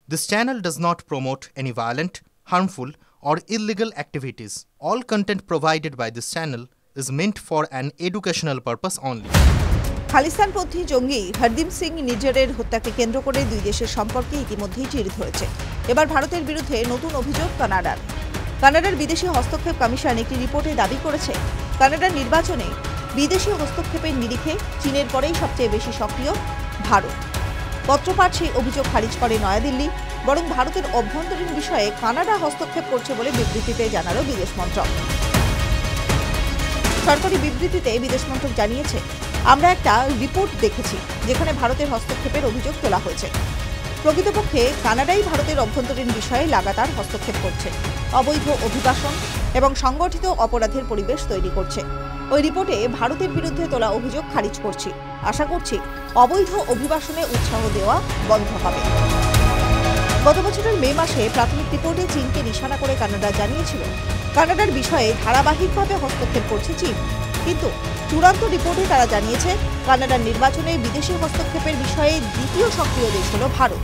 This channel does not promote any violent, harmful, or illegal activities. All content provided by this channel is meant for an educational purpose only. খালিস্তানপন্থী জঙ্গি হরদীপ সিং নিজ্জরের হত্যাকে কেন্দ্র করে দুই দেশের সম্পর্কে ইতিমধ্যেই চির ধরেছে। এবার ভারতের বিরুদ্ধে নতুন অভিযোগ কানাডার বিদেশি হস্তক্ষেপ কমিশন একটি রিপোর্টে দাবি করেছে, কানাডার নির্বাচনে বিদেশি হস্তক্ষেপের নিরিখে চীনের পরেই সবচেয়ে বেশি সক্রিয় ভারত। পত্রপাঠ সেই অভিযোগ খারিজ করে নয়াদিল্লি, বরং ভারতের অভ্যন্তরীণ বিষয়ে কানাডা হস্তক্ষেপ করছে বলে বিবৃতিতে জানালো বিদেশ মন্ত্রক। সরকারি বিবৃতিতে বিদেশ মন্ত্রক জানিয়েছে, আমরা একটা রিপোর্ট দেখেছি যেখানে ভারতের হস্তক্ষেপের অভিযোগ তোলা হয়েছে। প্রকৃতপক্ষে কানাডাই ভারতের অভ্যন্তরীণ বিষয়ে লাগাতার হস্তক্ষেপ করছে, অবৈধ অভিবাসন এবং সংগঠিত অপরাধের পরিবেশ তৈরি করছে। ওই রিপোর্টে ভারতের বিরুদ্ধে তোলা অভিযোগ খারিজ করছি। আশা করছি অবৈধ অভিবাসনে উৎসাহ দেওয়া বন্ধ হবে। গত বছরের মে মাসে প্রাথমিক রিপোর্টে চীনকে নিশানা করে কানাডা জানিয়েছিল, কানাডার বিষয়ে ধারাবাহিকভাবে হস্তক্ষেপ করছে চীন। কিন্তু চূড়ান্ত রিপোর্টে তারা জানিয়েছে, কানাডার নির্বাচনে বিদেশি হস্তক্ষেপের বিষয়ে দ্বিতীয় সক্রিয় দেশ হল ভারত।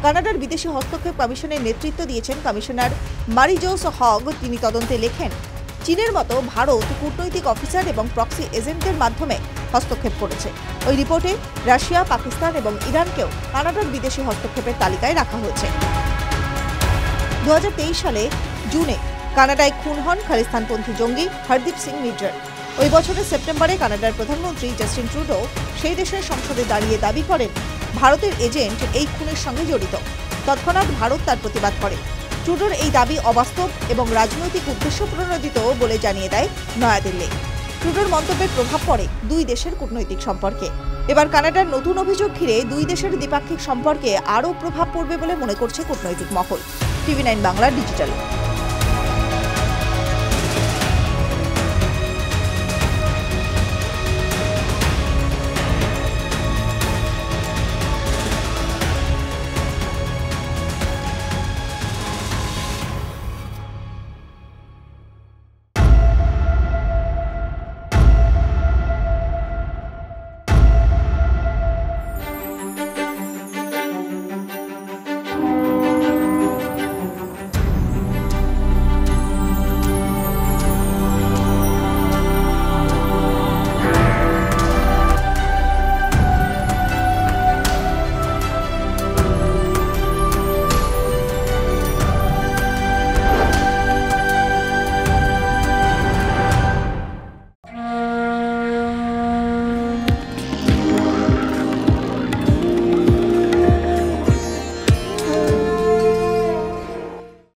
কানাডার বিদেশি হস্তক্ষেপ কমিশনের নেতৃত্ব দিয়েছেন কমিশনার মারি-জোস হগ। তিনি তদন্তে লেখেন, চীনের মতো ভারত কূটনৈতিক অফিসার এবং প্রক্সি এজেন্টদের মাধ্যমে হস্তক্ষেপ করেছে। ওই রিপোর্টে রাশিয়া, পাকিস্তান এবং ইরানকেও কানাডার বিদেশি হস্তক্ষেপের তালিকায় রাখা হয়েছে। 2023 সালে জুনে কানাডায় খুন হন খালিস্তানপন্থী জঙ্গি হরদীপ সিং নিজ্জর। ওই বছরের সেপ্টেম্বরে কানাডার প্রধানমন্ত্রী জাস্টিন ট্রুডো সেই দেশের সংসদে দাঁড়িয়ে দাবি করেন, ভারতের এজেন্ট এই খুনের সঙ্গে জড়িত। তৎক্ষণাৎ ভারত তার প্রতিবাদ করে। ট্রুডোর এই দাবি অবাস্তব এবং রাজনৈতিক উদ্দেশ্য প্রণোদিত বলে জানিয়ে দেয় নয়াদিল্লি। ট্রুডোর মন্তব্যের প্রভাব পড়ে দুই দেশের কূটনৈতিক সম্পর্কে। এবার কানাডার নতুন অভিযোগ ঘিরে দুই দেশের দ্বিপাক্ষিক সম্পর্কে আরও প্রভাব পড়বে বলে মনে করছে কূটনৈতিক মহল। TV9 Bangla digital.